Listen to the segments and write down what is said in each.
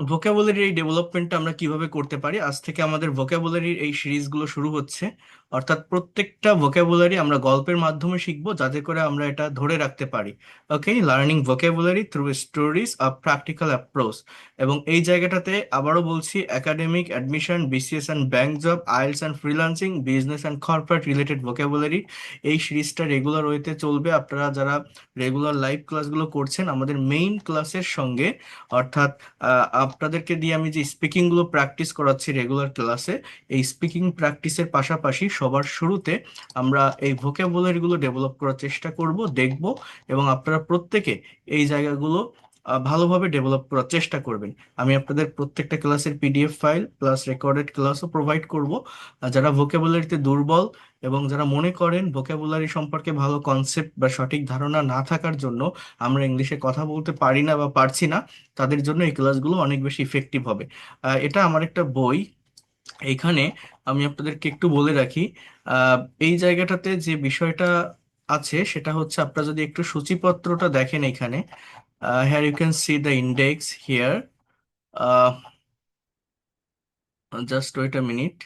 Vocabulary এই ডেভেলপমেন্টটা আমরা কিভাবে করতে পারি? আজ থেকে আমাদের ভোকাবুলারির এই সিরিজগুলো শুরু হচ্ছে। অর্থাৎ প্রত্যেকটা ভোকাবুলারি আমরা গল্পের মাধ্যমে শিখবো, যাতে করে আমরা এটা ধরে রাখতে পারি। Okay, learning vocabulary through stories of practical approach. এবং এই জায়গাটাতে আবারও বলছি, academic, admission, BCS and bank job, IELTS and freelancing, business and corporate related vocabulary, এই সিরিজটা রেগুলার ওয়েতে চলবে। আপনারা যারা রেগুলার লাইভ ক্লাসগুলো করছেন আমাদের মেইন ক্লাসের সঙ্গে, অর্থাৎ আপনাদেরকে দিয়ে আমি যে স্পিকিং গুলো প্র্যাকটিস করাচ্ছি রেগুলার ক্লাসে, এই স্পিকিং প্র্যাকটিসের পাশাপাশি সবার শুরুতে আমরা এই ভোকাবুলারি গুলো ডেভেলপ করার চেষ্টা করব, দেখব। এবং আপনারা প্রত্যেকে এই জায়গাগুলো ভালোভাবে ডেভেলপ করার চেষ্টা করবেন। আমি আপনাদের প্রত্যেকটা ক্লাসের পিডিএফ ফাইল প্লাস রেকর্ডেড ক্লাসও প্রোভাইড করব। যারা ভোকাবুলারিতে দুর্বল এবং যারা মনে করেন ভোকাবুলারি সম্পর্কে ভালো কনসেপ্ট বা সঠিক ধারণা না থাকার জন্য আমরা ইংলিশে কথা বলতে পারি না বা পারছি না, তাদের জন্য এই ক্লাসগুলো অনেক বেশি ইফেক্টিভ হবে। এটা আমার একটা বই। এইখানে আমি আপনাদেরকে একটু বলে রাখি, আহ, এই জায়গাটাতে যে বিষয়টা আছে সেটা হচ্ছে, আপনারা যদি একটু সূচিপত্রটা দেখেন এখানে, here you can see the index here. Just wait a minute,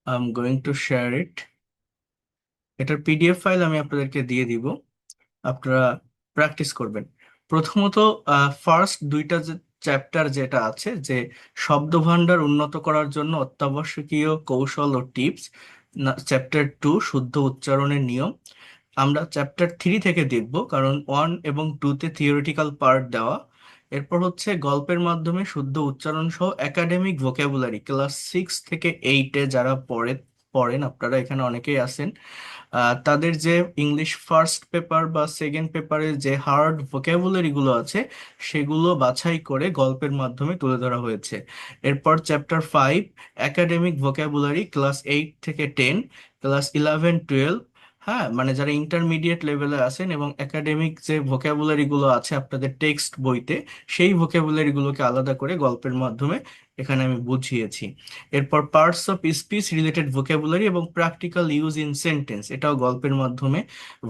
I am going to share it. এটার পিডিএফ ফাইল আমি আপনাদেরকে দিয়ে দিব, আপনারা প্র্যাকটিস করবেন। প্রথমত ফার্স্ট দুইটা চ্যাপ্টার যেটা আছে, যে শব্দভান্ডার উন্নত করার জন্য অত্যাবশ্যকীয় কৌশল ও টিপস, চ্যাপ্টার 2 শুদ্ধ উচ্চারণের নিয়ম, আমরা চ্যাপ্টার 3 থেকে দেখব, কারণ 1 এবং 2-তে থিওরিটিক্যাল পার্ট দেওয়া। এরপর হচ্ছে গল্পের মাধ্যমে শুদ্ধ উচ্চারণ সহ একাডেমিক ভোকাবুলারি, ক্লাস 6 থেকে 8-এ যারা পড়েন, আপনারা এখানে অনেকেই আছেন, তাদের যে ইংলিশ ফার্স্ট পেপার বা সেকেন্ড পেপারে যে হার্ড ভোকাবুলারি গুলো আছে, সেগুলো বাছাই করে গল্পের মাধ্যমে তুলে ধরা হয়েছে। এরপর চ্যাপ্টার 5 একাডেমিক ভোকাবুলারি, ক্লাস 8 থেকে 10, ক্লাস 11-12, হ্যাঁ মানে যারা ইন্টারমিডিয়েট লেভেলে আছেন, এবং একাডেমিক যে ভোকাবুলারি গুলো আছে আপনাদের টেক্সট বইতে, সেই ভোকাবুলারি গুলোকে আলাদা করে গল্পের মাধ্যমে এখানে আমি বুঝিয়েছি। এরপর parts of speech related vocabulary এবং প্র্যাকটিক্যাল ইউজ ইন সেন্টেন্স, এটাও গল্পের মাধ্যমে।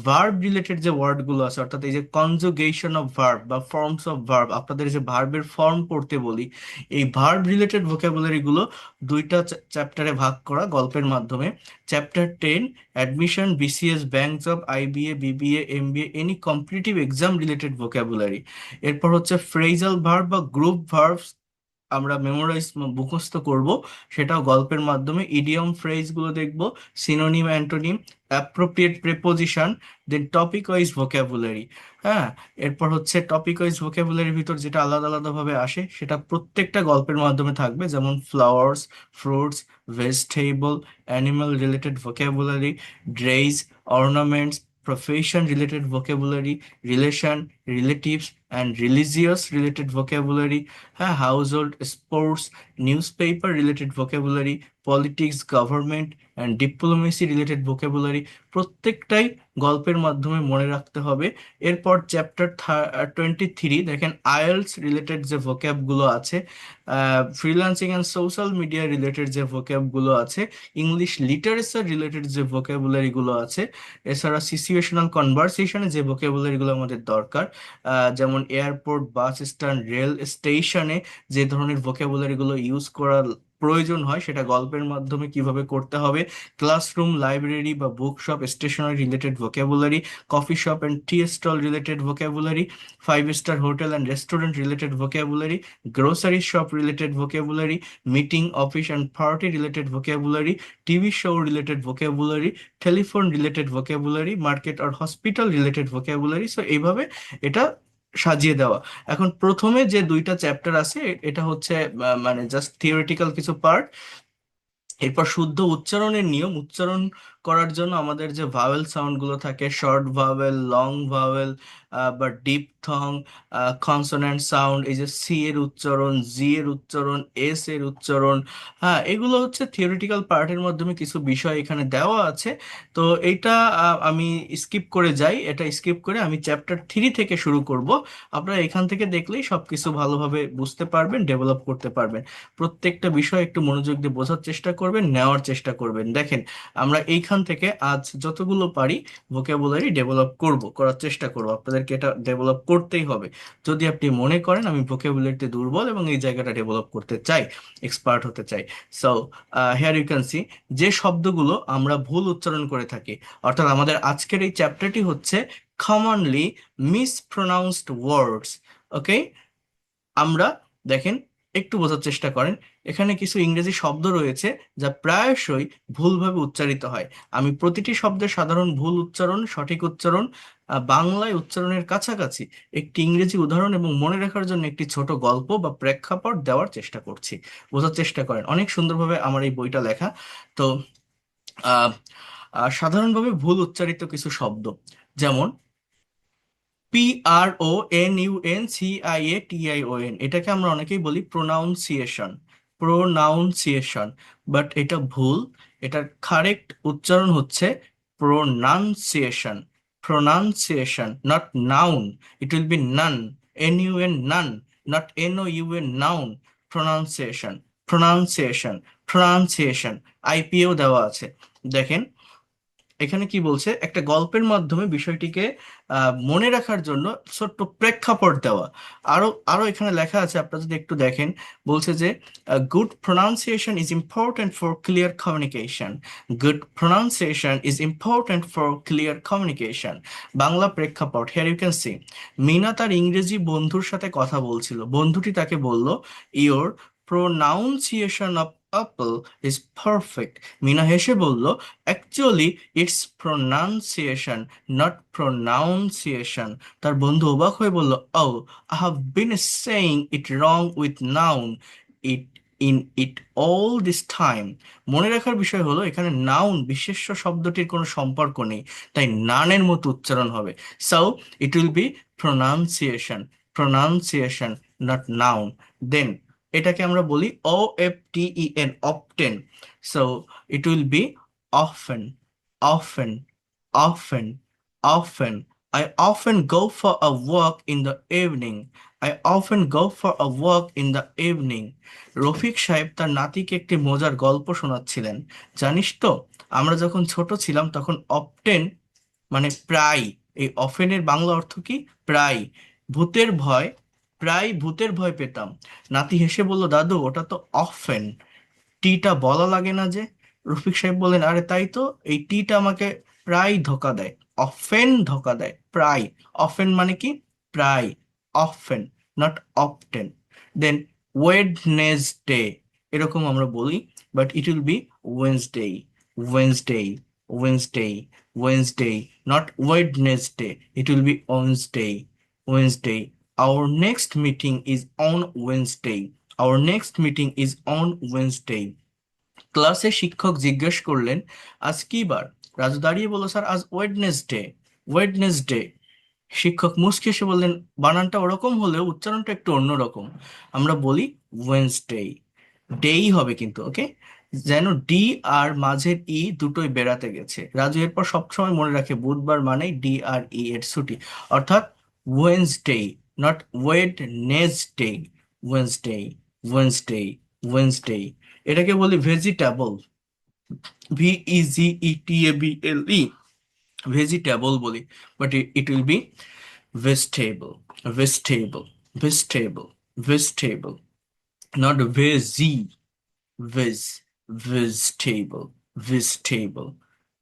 ভার্ব রিলেটেড যে ওয়ার্ড গুলো আছে, অর্থাৎ এই যে কনজুগেশন অফ ভার্ব বা ফর্মস অফ ভার্ব, আপনাদের যে ভার্বের ফর্ম পড়তে বলি, এই ভার্ব রিলেটেড ভোকাবুলারি গুলো দুইটা চ্যাপ্টারে ভাগ করা গল্পের মাধ্যমে। Chapter 10 admission, BCS, bank job, IBA, BBA, MBA, any competitive exam related vocabulary. এরপর হচ্ছে ফ্রেজাল ভার্ব বা গ্রুপ ভার্ব, আমরা মেমোরাইজ মুখস্থ করব, সেটাও গল্পের মাধ্যমে। ইডিয়ম ফ্রেজ গুলো দেখব, সিনোনিম, অ্যান্টোনিম, অ্যাপ্রোপ্রিয়েট প্রেপোজিশন, দেন টপিক ওয়াইজ ভোকাবুলারি। হ্যাঁ, এরপর হচ্ছে টপিক ওয়াইজ ভোকাবুলারির ভিতর যেটা আলাদা আলাদা ভাবে আসে সেটা প্রত্যেকটা গল্পের মাধ্যমে থাকবে, যেমন flowers, fruits, vegetable, animal related vocabulary, dress, ornaments, profession related vocabulary, relation, relatives and religious related vocabulary, হ্যাঁ, household, sports, news paper related vocabulary, politics, government and diplomacy related vocabulary, প্রত্যেকটাই গল্পের মাধ্যমে মনে রাখতে হবে। এরপর চ্যাপ্টার 23 দেখেন, আইএলটিএস রিলেটেড যে ভোক্যাব গুলো আছে, freelancing and social media related যে ভোক্যাব গুলো আছে, ইংলিশ লিটারেচার রিলেটেড যে ভোকাবুলারি গুলো আছে, এছাড়া সিচুয়েশনাল কনভারসেশনে যে ভোকাবুলারি গুলো আমাদের দরকার, যেমন এয়ারপোর্ট, বাস স্ট্যান্ড, রেল স্টেশনে যে ধরনের ভোকাবুলারি গুলো ইউজ করার প্রয়োজন হয়, সেটা গল্পের মাধ্যমে কিভাবে করতে হবে। ক্লাসরুম, লাইব্রেরি বা book shop, stationery related vocabulary, coffee shop and tea stall related vocabulary, 5 star hotel and restaurant related vocabulary, grocery shop related vocabulary, meeting, office and party related vocabulary, TV show related vocabulary, telephone related vocabulary, market আর hospital related vocabulary. So এইভাবে এটা সাজিয়ে দেওয়া। এখন প্রথমে যে দুইটা chapter আছে, এটা হচ্ছে মানে জাস্ট থিওরিটিক্যাল কিছু পার্ট। এরপর শুদ্ধ উচ্চারণের নিয়ম, উচ্চারণ করার জন্য আমাদের যে ভাওয়েল সাউন্ড গুলো থাকে, শর্ট ভাওয়েল, লং ভাওয়েল বা ডিপথং, কনসোনেন্ট সাউন্ড, এই যে সি এর উচ্চারণ, জি এর উচ্চারণ, এস এর উচ্চারণ, হ্যাঁ এগুলো হচ্ছে থিওরিটিক্যাল পার্টের মাধ্যমে কিছু বিষয় এখানে দেওয়া আছে। তো এইটা আমি স্কিপ করে যাই, এটা স্কিপ করে আমি চ্যাপ্টার 3 থেকে শুরু করব। আপনারা এখান থেকে দেখলেই সবকিছু ভালোভাবে বুঝতে পারবেন, ডেভেলপ করতে পারবেন। প্রত্যেকটা বিষয় একটু মনোযোগ দিয়ে বোঝার চেষ্টা করবেন, নেওয়ার চেষ্টা করবেন। দেখেন, আমরা এইখান এখান থেকে আজ যতগুলো পারি ভোকাবুলারি ডেভেলপ করার চেষ্টা করব। আপনাদেরকে এটা ডেভেলপ করতেই হবে। যদি আপনি মনে করেন আমি ভোকাবুলারিতে দুর্বল এবং এই জায়গাটা ডেভেলপ করতে চাই, এক্সপার্ট হতে চাই, so here you can see যে শব্দগুলো আমরা ভুল উচ্চারণ করে থাকি, অর্থাৎ আমাদের আজকের এই চ্যাপ্টারটি হচ্ছে কমনলি মিসপ্রোনাউন্সড ওয়ার্ডস। ওকে, আমরা দেখেন, একটু বোঝার চেষ্টা করেন, এখানে কিছু ইংরেজি শব্দ রয়েছে যা প্রায়শই ভুলভাবে উচ্চারিত হয়। আমি প্রতিটি শব্দের সাধারণ ভুল উচ্চারণ, সঠিক উচ্চারণ, বাংলায় উচ্চারণের কাছাকাছি একটি ইংরেজি উদাহরণ এবং মনে রাখার জন্য একটি ছোট গল্প বা প্রেক্ষাপট দেওয়ার চেষ্টা করছি। বোঝার চেষ্টা করেন, অনেক সুন্দরভাবে আমার এই বইটা লেখা। তো আহ সাধারণভাবে ভুল উচ্চারিত কিছু শব্দ, যেমন PRONUNCIATION, এটাকে আমরা অনেকেই বলি প্রোনাউন্সিয়েশন, প্রোনাউন্সিয়েশন, বাট এটা ভুল। এটার কারেক্ট উচ্চারণ হচ্ছে pronunciation, pronunciation, not noun. It will be nun, NUN, nun, not NOUN, noun. Pronunciation, pronunciation, pronunciation. IPও দেওয়া আছে। দেখেন এখানে কি বলছে, একটা গল্পের মাধ্যমে বিষয়টিকে মনে রাখার জন্য ছোট্ট প্রেক্ষাপট দেওয়া। আরো আরো এখানে লেখা আছে, আপনারা যদি একটু দেখেন, বলছে যে good pronunciation is important for clear communication. Good pronunciation is important for clear communication. Bangla প্রেক্ষাপট, here you can see, Mina তার ইংরেজি বন্ধুর সাথে কথা বলছিল, বন্ধুটি তাকে বলল, your pronunciation of apple is perfect. Mina হেসে বলল, actually it's pronunciation, not pronunciation. তার বন্ধু অবাক হয়ে বলল, oh, I have been saying it wrong with noun it in it all this time. মনে রাখার বিষয় হলো এখানে নাউন বিশেষ্য শব্দটির কোনো সম্পর্ক নেই, তাই নানের মতো উচ্চারণ হবে। So it will be pronunciation, pronunciation, not noun. Then এটাকে আমরা বলি OFTEN, often. So it will be often, often, often, often. I often go for a walk in the evening. I often go for a walk in the evening. Rafiq সাহেব তার নাতিকে একটি মজার গল্প শোনাচ্ছিলেন। জানিস তো, আমরা যখন ছোট ছিলাম তখন অপটেন মানে প্রায়, এই অফেনের বাংলা অর্থ কি? প্রায়। ভূতের ভয়, প্রায় ভূতের ভয় পেতাম। নাতি হেসে বলল, দাদু ওটা তো অফেন, টিটা বলা লাগে না যে? রফিক সাহেব বললেন, আরে তাই তো, এই টিটা আমাকে প্রায় ধোকা দেয়। অফেন ধোকা দেয়, প্রায়। অফেন মানে কি? প্রায়। Often, not often. Then Wednesday, এরকম আমরা বলি, but it will be Wednesday, Wednesday, Wednesday, Wednesday, not Wednesday. It will be Wednesday, Wednesday. Our next meeting is on Wednesday. Our next meeting is on Wednesday. ক্লাসে শিক্ষক জিজ্ঞেস করলেন, আজ কি বার? রাজু দাঁড়িয়ে বলল, স্যার আজ ওয়েডনেসডে, ওয়েডনেসডে। শিক্ষক মুচকি এসে বললেন, বানানটা ওরকম হলেও উচ্চারণটা একটু অন্যরকম। আমরা বলি ওয়েন্সডে, ডেই হবে কিন্তু, ওকে? যেন ডি আর মাঝের ই দুটোই বেড়াতে গেছে। রাজু এরপর সবসময় মনে রাখে বুধবার মানে DRE এর ছুটি, অর্থাৎ Wednesday, not Wednesday. Wednesday, Wednesday, Wednesday. এটাকে বলি ভেজিটেবল, VEGETABLE, ভেজিটেবল বলি, but it will B vegetable, vegetable, vegetable, vegetable, not veggie, veg, vegetable, vegetable.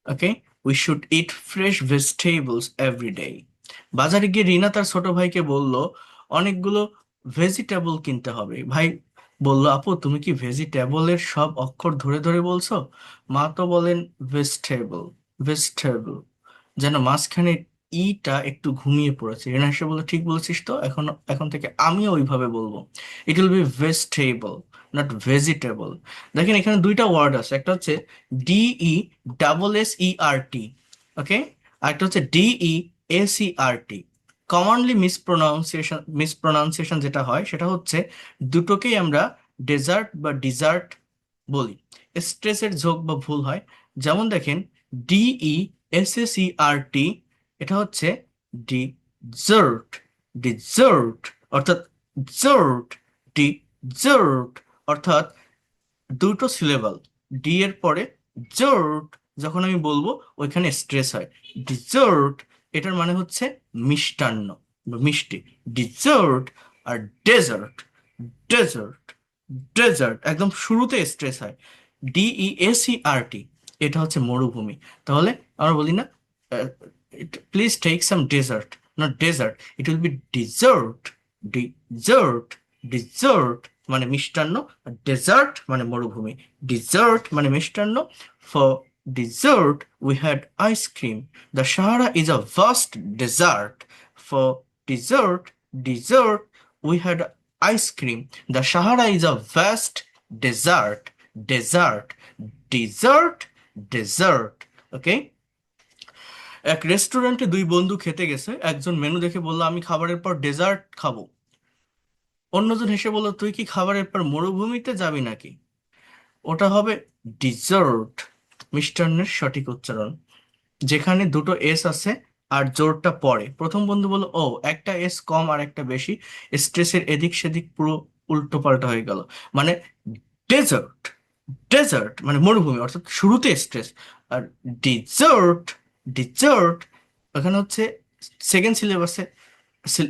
Okay, we should eat fresh vegetables every day. বাজারে গিয়ে রিনা তার ছোট ভাইকে বলল, অনেকগুলো ভেজিটেবল কিনতে হবে। ভাই বলল, আপু তুমি কি ভেজিটেবলের সব অক্ষর ধরে ধরে বলছো? মা তো বলেন ভেজিটেবল, ভেজিটেবল, যেন মাঝখানে ইটা একটু ঘুমিয়ে পড়েছে। রিনা হেসে বলল, ঠিক বলেছিস তো, এখন এখন থেকে আমিও ওইভাবে বলবো। ইট will B vegetable, not vegetable. দেখেন এখানে দুইটা ওয়ার্ড আছে, একটা হচ্ছে DESSERT, ওকে, আর একটা হচ্ছে DEACRT। কমনলি মিসপ্রোনাউন্সিয়েশন যেটা হয় সেটা হচ্ছে দুটোকেই আমরা ডেজার্ট বা ডিজার্ট বলি। স্ট্রেসের ঝোঁক বা ভুল হয়, যেমন দেখেন DESSERT, এটা হচ্ছে ডিজার্ট, ডিজার্ট, অর্থাৎ জার্ট, ডিজার্ট, অর্থাৎ দুটো সিলেবাল, ডি এর পরে জার্ট, যখন আমি বলবো ওইখানে স্ট্রেস হয়। ডিজার্ট এটার মানে হচ্ছে মিষ্টান্ন বা মিষ্টি, ডিজার্ট। আর ডেজার্ট, ডেজার্ট, ডেজার্ট একদম শুরুতে স্ট্রেস হয়, DEACRT, এটা হচ্ছে মরুভূমি। তাহলে আমরা বলি না please take some desert, not desert, it will be dessert. Dessert, dessert মানে মিষ্টান্ন, ডেজার্ট মানে মরুভূমি। ডিজার্ট মানে মিষ্টান্ন। For dessert we had ice cream. The Sahara is a vast desert. For dessert we had ice cream. The Sahara is a vast desert. Desert, dessert, dessert. Okay. এক রেস্টুরেন্টে দুই বন্ধু খেতে গেছে, একজন মেনু দেখে বলল আমি খাবারের পর ডেজার্ট খাবো, অন্যজন হেসে বলল তুই কি খাবারের পর মরুভূমিতে যাবি নাকি? ওটা হবে ডিজার্ট, মিষ্টান্নের সঠিক উচ্চারণ, যেখানে দুটো এস আছে আর জোরটা পড়ে। প্রথম বন্ধু বলল ও একটা এস কম আর একটা বেশি, স্ট্রেসের এদিক সেদিক পুরো উল্টো পাল্টা হয়ে গেল। মানে ডেজার্ট, ডেজার্ট মানে মরুভূমি, অর্থাৎ শুরুতে স্ট্রেস। আর ডিজার্ট, ডিজার্ট ওখানে হচ্ছে সেকেন্ড সিলেবাসে,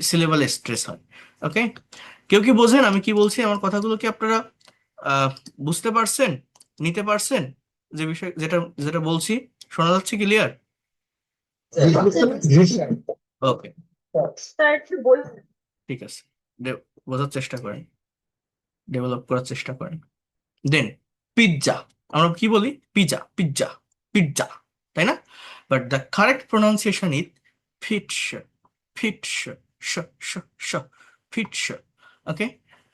সিলেবালে স্ট্রেস হয়। ওকে, কেউ কি বোঝেন আমি কি বলছি? আমার কথাগুলো কি আপনারা আহ বুঝতে পারছেন, নিতে পারছেন? যে বিষয় যেটা যেটা বলছি শোনা যাচ্ছে ক্লিয়ার? ওকে, ঠিক আছে, বোঝার চেষ্টা করেন, ডেভেলপ করার চেষ্টা করেন। দেন পিৎজা, আমরা কি বলি? পিৎজা, পিৎজা, পিৎজা, তাই না? But the correct pronunciation is fits, fits, শ শ শ, fits. Okay,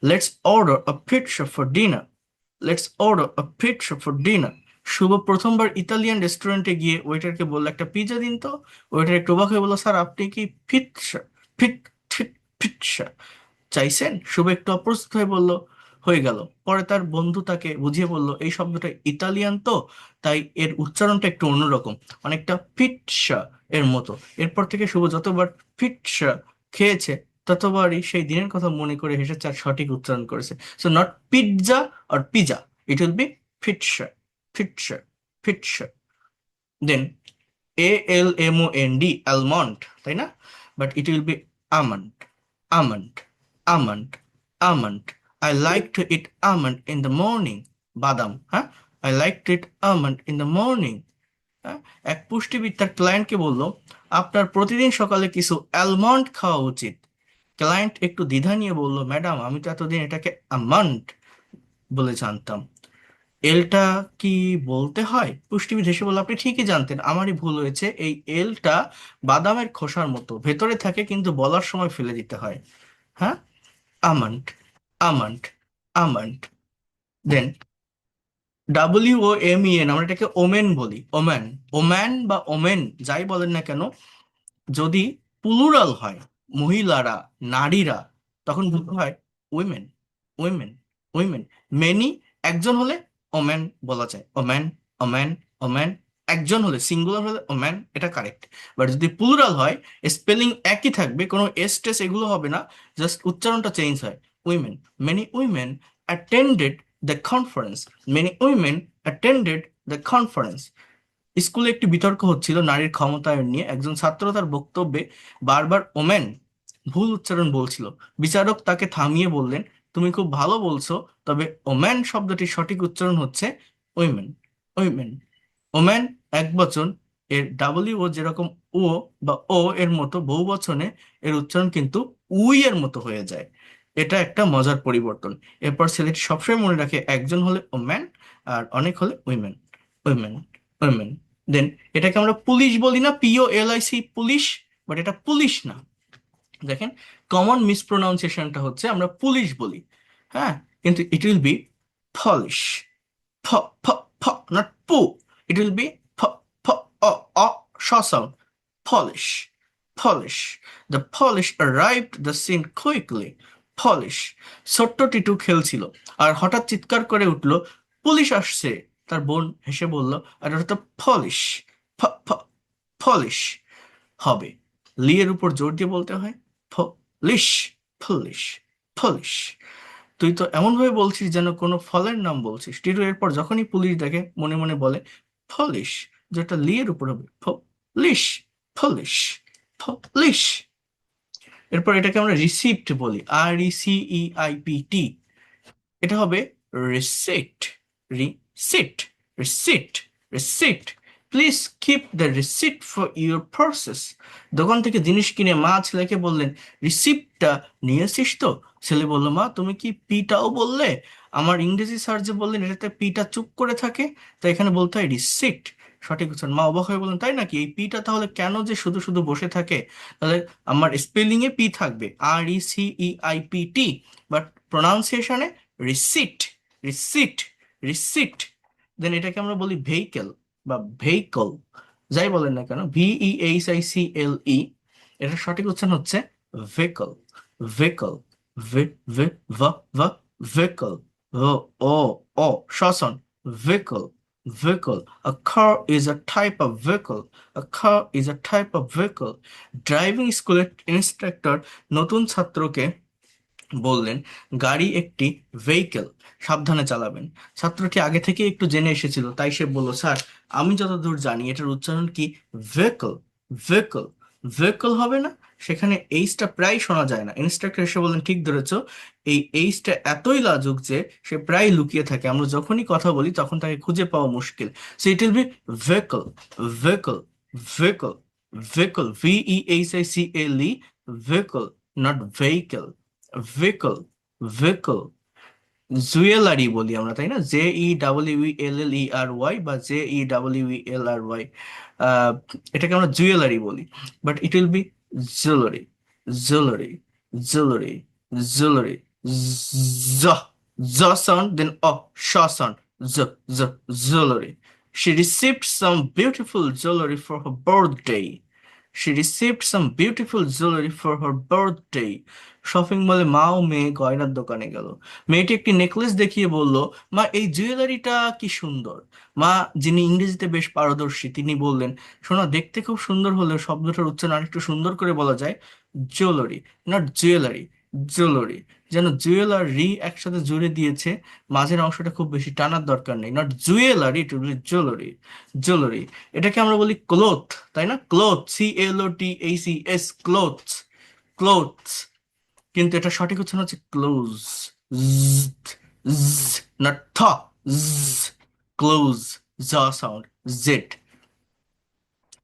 let's order a pizza for dinner, let's order a pizza for dinner. Shubho প্রথমবার ইতালিয়ান রেস্টুরেন্টে গিয়ে ওয়েটারকে বললো একটা পিৎজা দিন তো। ওয়েটার একটু অবাক হয়ে বললো স্যার আপনি কি পিৎজা, ফিট ফিট পিৎজা চাইছেন? শুভ একটু অপ্রস্তুত হয়ে বলল হয়ে গেল। পরে তার বন্ধু তাকে বুঝিয়ে বলল এই শব্দটা ইতালিয়ান তো, তাই এর উচ্চারণটা একটু অন্যরকম, অনেকটা পিৎসা এর মতো। এরপর থেকে শুভ যতবার পিৎসা খেয়েছে ততবারই সেই দিনের কথা মনে করে হেসেছে আর সঠিক উচ্চারণ করেছে। সো নট পিৎজা আর pizza, it will be pizza, pizza, pizza. Then ALMOND, almond, তাই না? But it will be almond, almond, almond, almond. I like to eat almond in the morning. বাদাম, হ্যাঁ, I like to eat almond in the morning. হ্যাঁ? এক পুষ্টিবিদ তার ক্লায়েন্টকে বলল আপনার প্রতিদিন সকালে কিছু অ্যালমন্ড খাওয়া উচিত। ক্লায়েন্ট একটু দ্বিধা নিয়ে বলল ম্যাডাম আমি তো এতদিন এটাকে আমন্ড বলে জানতাম, এলটা কি বলতে হয়? পুষ্টিবিদ হেসে বলল আপনি ঠিকই জানতেন, আমারই ভুল হয়েছে। এই এলটা বাদামের খোসার মতো, ভেতরে থাকে কিন্তু বলার সময় ফেলে দিতে হয়। হ্যাঁ, আমন্ড, আমন্ড, আমন্ড। দেন WOMEN, আমরা এটাকে ওমেন বলি, ওম্যান, ওম্যান বা ওমেন যাই বলেন না কেন, যদি প্লুরাল হয় মহিলারা, নারীরা, তখন বলতে হয় উইমেন, উইমেন, উইমেন। মেনি একজন হলে ওম্যান বলা যায়, ওম্যান, ওম্যান, ওম্যান। একজন হলে সিঙ্গুলার হলে ওম্যান, এটা কারেক্ট। বাট যদি প্লুরাল হয় স্পেলিং একই থাকবে, কোনো এস টেস এগুলো হবে না, জাস্ট উচ্চারণটা চেঞ্জ হয়। Women, many women attended the conference, many women attended the conference. স্কুলে একটি বিতর্ক হচ্ছিল নারীর ক্ষমতায়ন নিয়ে, একজন ছাত্র তার বক্তব্যে বারবার ওমেন ভুল উচ্চারণ বলছিল। বিচারক তাকে থামিয়ে বললেন তুমি খুব ভালো বলছো, তবে ওম্যান শব্দটির সঠিক উচ্চারণ হচ্ছে উইমেন, উইমেন। ওম্যান এক বচন, এর ও যেরকম ও বা ও এর মতো বহু বচনে এর উচ্চারণ কিন্তু উই এর মতো হয়ে যায়। এটা একটা মজার পরিবর্তন। এরপর ছেলেটি সবসময় মনে রাখে একজন হলে ওম্যান আর অনেক হলে উইমেন, উইমেন, উইমেন। দেন এটাকে আমরা পুলিশ বলি না, POLIC, পুলিশ, বাট এটা পুলিশ না। দেখেন কমন মিসপ্রোনাউন্সিয়েশনটা হচ্ছে আমরা পুলিশ বলি, হ্যাঁ, কিন্তু ইট উইল বি পলিশ, ফ ফ ফ, নট পু, ইট উইল বি ফ ফ অ অ শ sound, polish, polish. The polish arrived the scene quickly. Polish. ছোট্ট টিটু খেলছিল আর হঠাৎ চিৎকার করে উঠল পুলিশ আসছে। তার বোন হেসে বলল আর ওটা তো পলিশ, পলিশ হবে, লি এর উপর জোর দিয়ে বলতে হয় পলিশ, পলিশ, পলিশ। তুই তো এমন ভাবে বলছিস যেন কোনো ফলের নাম বলছিস। টিটু এরপর যখনই পুলিশ দেখে মনে মনে বলে পলিশ, যেটা লি এর উপর হবে, পলিশ, পলিশ, পলিশ। এরপর এটাকে আমরা রিসিপ্ট বলি, RECEIPT, এটা হবে receipt, receipt, receipt, receipt. Please keep the receipt for your purchase. দোকান থেকে জিনিস কিনে মা ছেলেকে বললেন, রিসিপ্টটা নিয়ে এসিস তো? ছেলে বলল, মা তুমি কি পিটাও বললে? আমার ইংরেজি স্যার যে বললেন এটাতে পিটা চুপ করে থাকে, তাই এখানে বলতে হয় রিসিট। সঠিক উচ্চারণ। মা অবাক হয়ে বললেন, তাই নাকি? এই পিটা তাহলে কেন যে শুধু শুধু বসে থাকে? তাহলে আমার স্পেলিং এ পি থাকবে, RECEIPT, বাট প্রোনাউন্সিয়েশনে রিসিট, রিসিট, রিসিট। দেন এটাকে আমরা বলি ভেহিকেল বা ভেহিকল, যাই বলেন না কেন, VEHICLE। এটা সঠিক উচ্চারণ হচ্ছে ভেহিকল, ভেহিকল, ভে ভে ভা ভা ভেহিকল, ও ও ও শ্বাসন, vehicle, vehicle. A car is a type of vehicle. A car is a type of vehicle. Driving স্কুলের ইনস্ট্রাক্টর নতুন ছাত্রকে বললেন, গাড়ি একটি ভেহিকেল, সাবধানে চালাবেন। ছাত্রটি আগে থেকে একটু জেনে এসেছিল, তাই সে বলল, স্যার আমি যতদূর জানি এটার উচ্চারণ কি ভেহিকল, ভেহিকল, ভেহিকল হবে না? সেখানে এইচটা প্রায় শোনা যায় না। ইনস্ট্রাক্টর এসে বললেন, ঠিক ধরেছো, এই এইচটা এতই লাজুক যে সে প্রায় লুকিয়ে থাকে, আমরা যখনই কথা বলি তখন তাকে খুঁজে পাওয়া মুশকিল। So it will B vehicle, vehicle, vehicle, vehicle, VEHICLE, vehicle, not vehicle, vehicle, vehicle. Jewellery বলি আমরা, তাই না? JEWELLERY বা JEWELRY, এটাকে আমরা জুয়েলারি বলি, but it will B jewellery, jewellery, jewellery, jewellery. জ, জ সাউন্ড, দেন শ সাউন্ড, জ, জ, jewellery. She received some beautiful jewelry for her birthday. She received some beautiful jewelry for her birthday. Shopping মলে মা ও মেয়ে গয়নার দোকানে গেল। মেয়েটি একটি নেকলেস দেখিয়ে বলল, মা এই জুয়েলারিটা কি সুন্দর। মা, যিনি ইংরেজিতে বেশ পারদর্শী, তিনি বললেন, শোনো, দেখতে খুব সুন্দর হলেও শব্দটার উচ্চারণ আরেকটু সুন্দর করে বলা যায়, জুয়েলারি, নট জুয়েলারি, জুয়েলারি। যেন জুয়েলারি একসাথে জুড়ে দিয়েছে, মাঝের অংশটা খুব বেশি টানার দরকার নেই, not jewellery, to be jewellery, jewellery. এটাকে আমরা বলি ক্লোথ, তাই না? Cloth, CLOTHS, clothes, clothes. কিন্তু এটা সঠিক উচ্চারণ হচ্ছে ক্লোজ, না ঠ, ক্লোজ, জ sound, Z.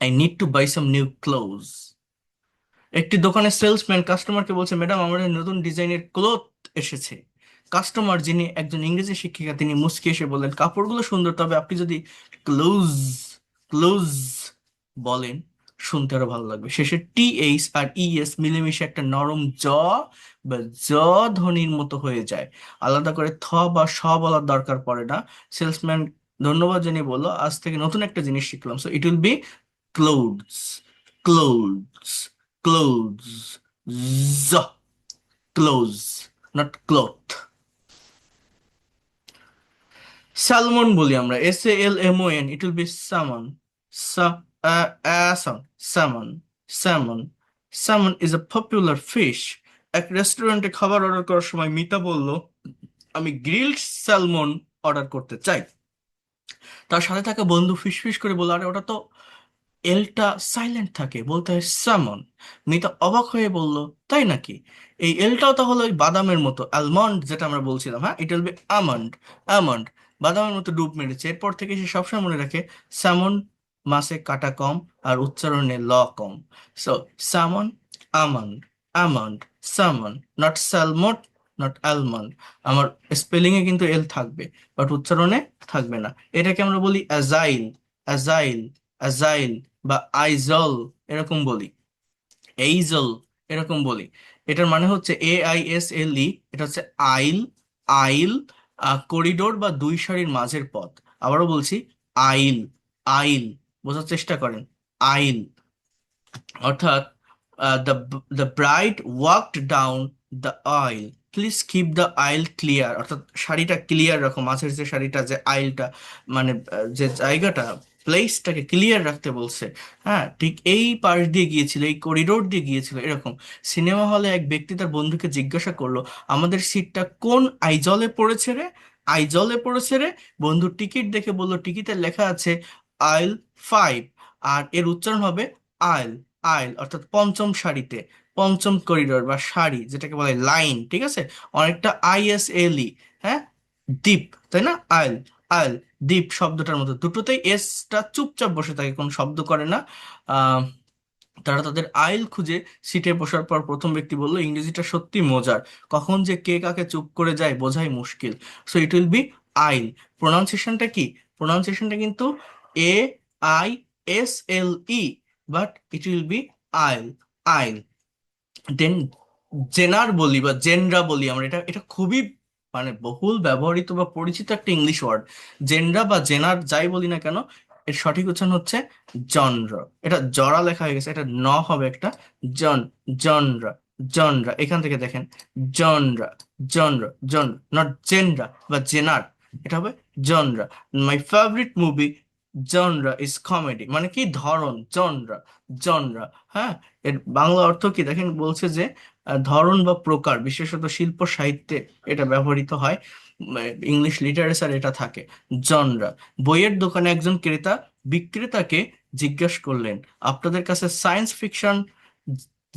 I need to buy some new clothes. একটি দোকানের সেলসম্যান কাস্টমারকে বলছে, ম্যাডাম আমাদের নতুন ডিজাইনের ক্লোথ এসেছে। কাস্টমার, যিনি একজন ইংরেজি শিক্ষিকা, তিনি মুচকি এসে বললেন, কাপড়গুলো সুন্দর, তবে আপনি যদি ক্লোজ, ক্লোজ বলেন শুনতে আরো ভালো লাগবে। শেষে TH আর ES মিলেমিশে একটা নরম জ বা জ ধ্বনির মতো হয়ে যায়। আলাদা করে থ বা স বলার দরকার পড়ে না। সেলসম্যান ধন্যবাদ জানিয়ে বললো, আজ থেকে নতুন একটা জিনিস শিখলাম। So it will B clothes, clothes, clothes, জ, ক্লোজ, নট ক্লথ। স্যালমন বলি আমরা, SALMON, ইট উইল বি সামন, সা, সাউন্ড, সামন, salmon. Salmon is a popular fish. এক রেস্টুরেন্টে খাবার অর্ডার করার সময় মিতা বলল, আমি গ্রিলড স্যালমন অর্ডার করতে চাই। তার সাথে থাকা বন্ধু ফিসফিস করে বলল, আরে ওটা তো এলটা সাইলেন্ট থাকে, বলতে হয় স্যামন। মিতা অবাক হয়ে বলল, তাই নাকি? এই এলটাও তাহলে ওই বাদামের মতো, অ্যালমন্ড যেটা আমরা বলছিলাম, হ্যাঁ, ইট উইল বি আমন্ড, আমন্ড। বাদামের মতো ডুব মেরেছে। এরপর থেকে সে সবসময় মনে রাখে, স্যামন মাসে কাটা কম আর উচ্চারণে ল কম। So salmon, almond, almond, salmon, not salmon, not almond. আমার স্পেলিং এ কিন্তু এল থাকবে, বাট উচ্চারণে থাকবে না। এটাকে আমরা বলি অ্যাজাইল, অ্যাজাইল, অ্যাজাইল বা আইজল এরকম বলি, এইজল এরকম বলি। এটার মানে হচ্ছে AISLE, এটা হচ্ছে আইল, আইল, করিডোর বা দুই সারির মাঝের পথ। আবারও বলছি, আইল, আইল, বোঝার চেষ্টা করেন, আইল। অর্থাৎ the the bride walked down the aisle, please keep the aisle clear. অর্থাৎ শাড়িটা ক্লিয়ার রাখো, মাঝের যে শাড়িটা, যে আইলটা, মানে যে জায়গাটা, প্লেসটাকে ক্লিয়ার রাখতে বলছে। হ্যাঁ, ঠিক এই পাশ দিয়ে গিয়েছিল, এই করিডোর দিয়ে গিয়েছিল, এরকম। সিনেমা হলে এক ব্যক্তি তার বন্ধুকে জিজ্ঞাসা করলো, আমাদের সিটটা কোন আইজলে পড়েছে রে? আইজলে পড়েছে রে? বন্ধু টিকিট দেখে বলল, টিকিটে লেখা আছে আইল 5, আর এর উচ্চারণ হবে আইল, আইল অর্থাৎ পঞ্চম সারিতে, পঞ্চম করিডোর বা সারি যেটাকে বলে লাইন, ঠিক আছে? অনেকটা ISLE, হ্যাঁ, দ্বীপ, তাই না? আইল, আইল, দ্বীপ শব্দটার মতো, দুটোতেই এসটা চুপচাপ বসে থাকে, কোনো শব্দ করে না। আহ তারা তাদের আইল খুঁজে সিটে বসার পর প্রথম ব্যক্তি বলল, ইংরেজিটা সত্যি মজার, কখন যে কে কাকে চুপ করে যায় বোঝাই মুশকিল। সো ইট উইল বি আইল। প্রোনাউন্সিয়েশনটা কি? প্রোনাউন্সিয়েশনটা কিন্তু AISLE, but it will B আইল, আইল। দেন জেনার বলি বা জেনরা বলি আমরা, এটা এটা খুবই মানে বহুল ব্যবহৃত বা পরিচিত একটা ইংলিশ ওয়ার্ড। জেনরা বা জেনার যাই বলি না কেন, এর সঠিক উচ্চারণ হচ্ছে জনর। এটা জরা লেখা হয়ে গেছে, এটা ন হবে একটা, জন, জনরা, জনরা। এখান থেকে দেখেন, জনরা, জনরা, জন, নট জেনরা বা জেনার, এটা হবে genre. My favourite movie genre is comedy, মানে কি ধরন, জনরা, জনরা। হ্যাঁ, এর বাংলা অর্থ কি দেখেন, বলছে যে ধরন বা প্রকার, বিশেষত শিল্প সাহিত্যে এটা ব্যবহৃত হয়, ইংলিশ লিটারেচার এটা থাকে, জনরা। বইয়ের দোকানে একজন ক্রেতা বিক্রেতাকে জিজ্ঞাসা করলেন, আপনাদের কাছে সায়েন্স ফিকশন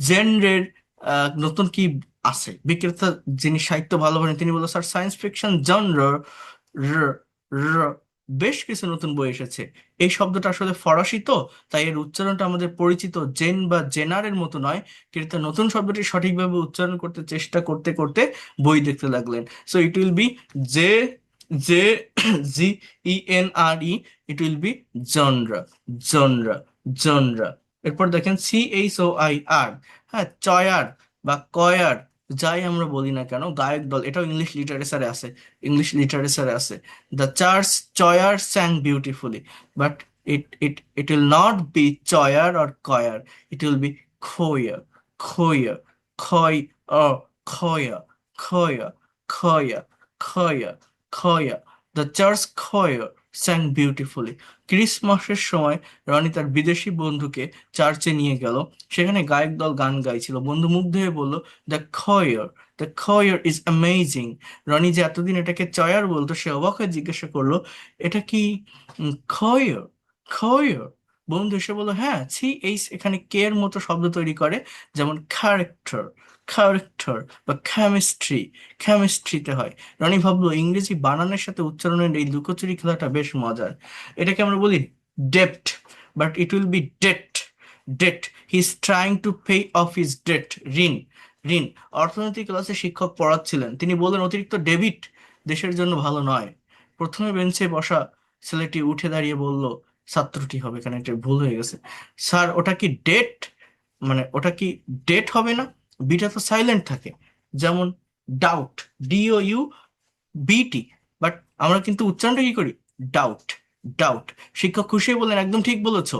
জেনরের নতুন কি আছে? বিক্রেতা, যিনি সাহিত্য ভালোবাসেন, তিনি বলল, স্যার সায়েন্স ফিকশন জনরার বেশ কিছু নতুন বই এসেছে। এই শব্দটা আসলে ফরাসি তো, তাই এর উচ্চারণটা আমাদের পরিচিত জেন বা জেনারের মতো নয়। কিন্তু নতুন শব্দটি সঠিকভাবে উচ্চারণ করতে চেষ্টা করতে করতে বই দেখতে লাগলেন। So it will B J, J, GENRE, it will B genre, genre, genre. এরপর দেখেন CHOIR, হ্যাঁ, চয়ার বা কয়ার, যাই আমরা বলি না কেন, গায়ক দল, এটাও ইংলিশ লিটারেচারে আছে, ইংলিশ লিটারেচারে আছে। The church চয়ার স্যাং beautifully, but it will not be choir or choir, it will be choir, choir, choir, or choir, choir, choir, choir, choir. The church choir sang beautifully. ক্রিসমাসের সময় রনি তার বিদেশি বন্ধুকে চার্চে নিয়ে গেল, সেখানে গায়ক দল গান গাইছিল। বন্ধু মুগ্ধ হয়ে বলল, the choir, the choir is amazing. Rony যে এতদিন এটাকে চয়ার বলতো, সে অবাক হয়ে জিজ্ঞাসা করলো, এটা কি খয়ার, খয়ার? বন্ধু এসে বললো, হ্যাঁ, এখানে কে এর মতো শব্দ তৈরি করে, যেমন ক্যারেক্টার, ক্যারেক্টার বা কেমিস্ট্রি, কেমিস্ট্রিতে হয়। রনি ভাবলো, ইংরেজি বানানের সাথে উচ্চারণের এই লুকোচুরি খেলাটা বেশ মজার। এটাকে আমরা বলি ডেপ্ট, but it will be debt, debt. He is trying to pay off his debt, ঋণ, ঋণ। অর্থনীতি ক্লাসে শিক্ষক পড়াচ্ছিলেন, তিনি বললেন, অতিরিক্ত ডেবিট দেশের জন্য ভালো নয়। প্রথমে বেঞ্চে বসা ছেলেটি উঠে দাঁড়িয়ে বলল, ছাত্রটি হবে, এখানে একটা ভুল হয়ে গেছে, স্যার ওটা কি ডেট, মানে ওটা কি ডেট হবে না? বিটা তো সাইলেন্ট থাকে, যেমন ডাউট, DOUBT, বাট আমরা কিন্তু উচ্চারণটা কি করি, ডাউট, ডাউট। শিক্ষক খুশি হয়ে বললেন, একদম ঠিক বলেছো,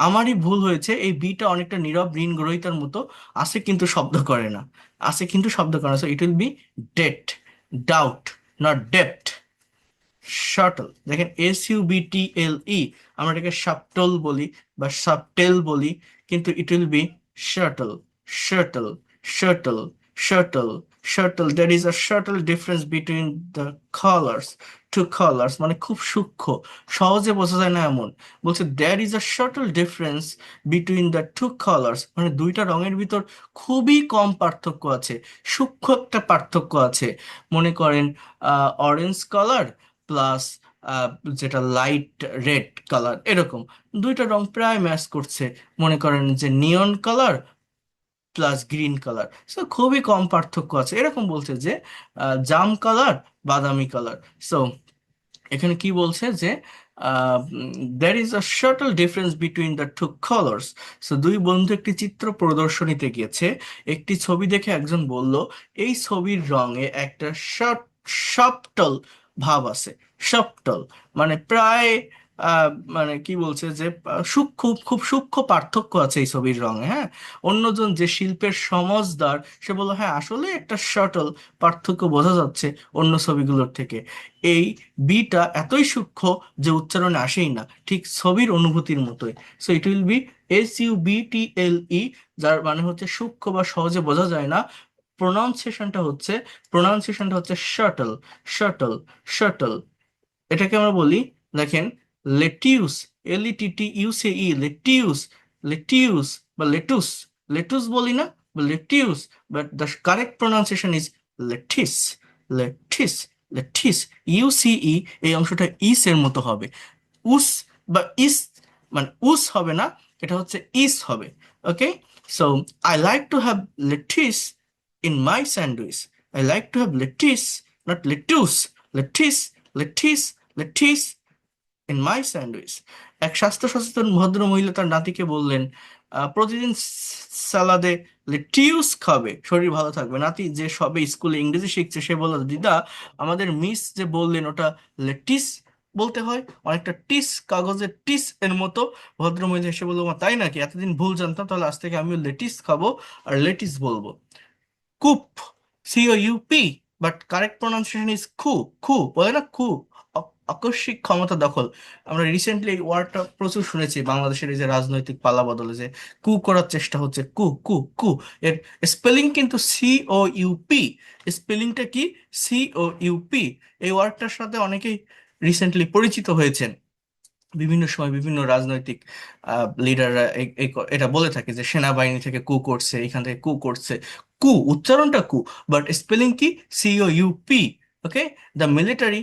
আমারই ভুল হয়েছে, এই বিটা অনেকটা নীরব ঋণ গ্রহীতার মতো, আছে কিন্তু শব্দ করে না, আছে কিন্তু শব্দ করে না। So it will be debt, doubt, not ডেপ্ট। শাটল, দেখেন SUBTLE, আমরা এটাকে শাপটল বলি বা সাবটেল বলি, কিন্তু it will be subtle, subtle, subtle, subtle, subtle. There is a subtle difference between the colours, two colours, মানে খুব সূক্ষ্ম, সহজে বোঝা যায় না এমন। বলছে there is a subtle difference between the two colours, মানে দুইটা রঙের ভিতর খুবই কম পার্থক্য আছে, সূক্ষ্ম একটা পার্থক্য আছে। মনে করেন অরেঞ্জ কালার প্লাস যেটা লাইট রেড কালার, এরকম দুইটা রং প্রায় ম্যাচ করছে। মনে করেন যে neon colour plus green colour, so খুবই কম পার্থক্য আছে, এরকম বলছে যে জাম কালার, বাদামি কালার। সো এখানে কি বলছে যে there is a subtle difference between the two colours. So দুই বন্ধু একটি চিত্র প্রদর্শনীতে গিয়েছে, একটি ছবি দেখে একজন বলল, এই ছবির রঙে একটা সাবটল ভাব আছে। সাবটল মানে প্রায় আহ, মানে কি বলছে যে সূক্ষ্ম, খুব সূক্ষ্ম পার্থক্য আছে এই ছবির রঙে, হ্যাঁ। অন্যজন যে শিল্পের সমজদার, সে বললো, হ্যাঁ আসলে একটা সাটল পার্থক্য বোঝা যাচ্ছে অন্য ছবিগুলোর থেকে। এই বিটা এতই সূক্ষ্ম যে উচ্চারণে আসেই না, ঠিক ছবির অনুভূতির মতোই। So it will B SUBTLE, যার মানে হচ্ছে সূক্ষ্ম বা সহজে বোঝা যায় না। প্রোনাউন্সিয়েশনটা হচ্ছে, প্রোনাউন্সিয়েশনটা হচ্ছে শাটল, শাটল, শাটল। এটাকে আমরা বলি, দেখেন, লেটিউস, LETTUCE, লেটিউস, লেটিউস বা লেটুস, লেটুস বলি না, বা lettuce, but the correct pronunciation is lettuce, lettuce, lettuce. UCE, এই অংশটা ইস এর মতো হবে। উস বা ইস, মানে উস হবে না, এটা হচ্ছে ইস হবে। Okay, so I like to have lettuce in my sandwich. I like to have lettuce, not lettuce, lettuce, lettuce, lettuce in my sandwich. এক স্বাস্থ্য সচেতন ভদ্র মহিলা তার নাতিকে বললেন, প্রতিদিন সালাদে লেটিউস খাবে, শরীর ভালো থাকবে। নাতি যে সবে স্কুলে ইংরেজি শিখছে, সে বলল, দিদা আমাদের মিস যে বললেন ওটা লেটিস বলতে হয়, অনেকটা টিস, কাগজের টিস এর মতো। ভদ্রমহিলা এসে বললো, "মা, তাই নাকি? এতদিন ভুল জানতাম, তাহলে আজ থেকে আমিও লেটিস খাবো আর লেটিস বলবো। Coop, COUP, but correct pronunciation is খু, খু বলে না, খু। আকস্মিক ক্ষমতা দখল। আমরা রিসেন্টলি এই ওয়ার্ডটা প্রচুর শুনেছি বাংলাদেশের এই যে রাজনৈতিক পালাবদলে, যে কু করার চেষ্টা হচ্ছে, কু কু কু। এর স্পেলিং কিন্তু COUP, স্পেলিংটা কি? COUP। এই ওয়ার্ডটার সাথে অনেকেই রিসেন্টলি পরিচিত হয়েছেন। বিভিন্ন সময় বিভিন্ন রাজনৈতিক লিডাররা এটা বলে থাকে যে সেনাবাহিনী থেকে কু করছে, এখান থেকে কু করছে। কু উচ্চারণটা কু, বাট স্পেলিং কি? COUP। Okay, the military,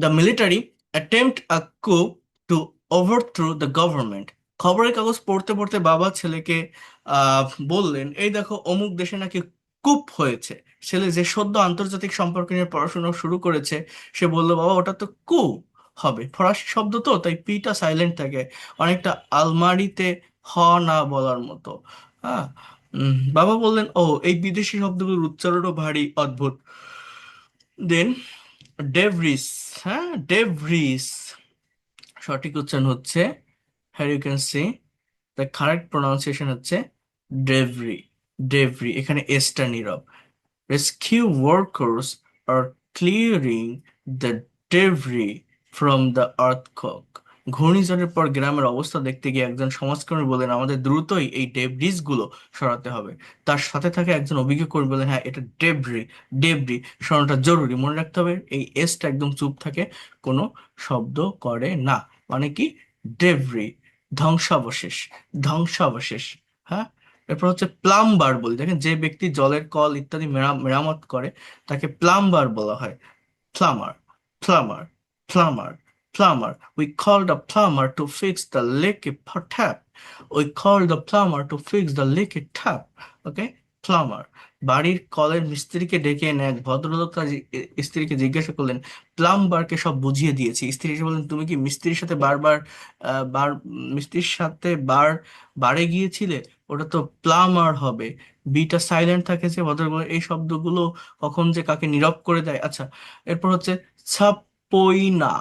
the military attempt a coup to overthrow the government. খবরের কাগজ পড়তে পড়তে বাবা ছেলেকে আহ বললেন, এই দেখো অমুক দেশে নাকি কুপ হয়েছে। ছেলে যে সদ্য আন্তর্জাতিক সম্পর্ক নিয়ে পড়াশোনা শুরু করেছে, সে বলল, বাবা ওটা তো কু হবে, ফরাসি শব্দ তো, তাই পিটা সাইলেন্ট থাকে, অনেকটা আলমারিতে হ না বলার মতো। হ্যাঁ। বাবা বললেন, ও এই বিদেশি শব্দগুলোর উচ্চারণও ভারী অদ্ভুত। দেন ডেভরিস, হ্যাঁ ডেভরিস সঠিক উচ্চারণ হচ্ছে, here you can see, the correct pronunciation হচ্ছে ডেভরি, ডেভরি। এখানে এসটা নীরব। Rescue workers are clearing the debris from the earthquake. ঘূর্ণিঝড়ের পর গ্রামের অবস্থা দেখতে গিয়ে একজন সমাজকর্মী বলেন, আমাদের দ্রুতই এই ডেব্রিস গুলো সরাতে হবে। তার সাথে থাকে একজন অভিজ্ঞ কর্মী বলেন, হ্যাঁ এটা ডেব্রি, ডেব্রি সরানোটা জরুরি। মনে রাখতে হবে এই এসটা একদম চুপ থাকে, কোনো শব্দ করে না। মানে কি? ডেব্রি, ধ্বংসাবশেষ, ধ্বংসাবশেষ। হ্যাঁ। এরপর হচ্ছে প্লাম্বার বলি, দেখেন যে ব্যক্তি জলের কল ইত্যাদি মেরামত করে তাকে প্লাম্বার বলা হয়। Plumber, plumber, plumber, plumber. We called a plumber to fix the leaky tap. We called the plumber to fix the leaky tap. Okay? Plumber. বাড়ির কলের মিস্ত্রিকে ডেকে এনে এক ভদ্রলোক তার স্ত্রীকে জিজ্ঞাসা করলেন, প্লাম্বারকে সব বুঝিয়ে দিয়েছি। স্ত্রী এসে বললেন, তুমি কি মিস্ত্রির সাথে বারবার মিস্ত্রির সাথে বারে গিয়েছিলে? ওটা তো প্লামার হবে। বিটা সাইলেন্ট থাকে, যে ভদ্রলোক বললেন, এই শব্দগুলো কখন যে কাকে নীরব করে দেয়। আচ্ছা, এরপর হচ্ছে সাপইনা,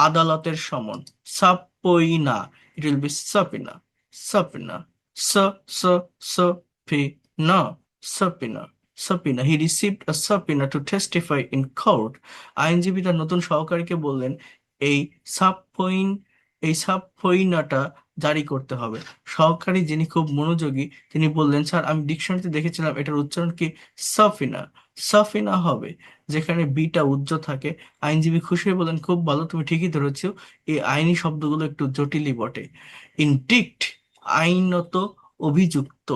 আদালতের সমন। Subpoena, it will be subpoena, subpoena, স স subpoena, subpoena, subpoena. He received a subpoena to testify in court. আইনজীবী তার নতুন সহকারীকে বললেন, এই সাপইন, এই সাপইনাটা জারি করতে হবে। সহকারী, যিনি খুব মনোযোগী, তিনি বললেন, স্যার আমি ডিকশনারিতে দেখেছিলাম এটার উচ্চারণ কি সাফিনা, সাফিনা হবে, যেখানে বিটা উজ্জ্ব থাকে। আইনজীবী খুশি হয়ে বলেন, খুব ভালো, তুমি ঠিকই ধরেছো, এই আইনি শব্দগুলো একটু জটিলই বটে। ইনডিক্ট, আইনত, অভিযুক্ত।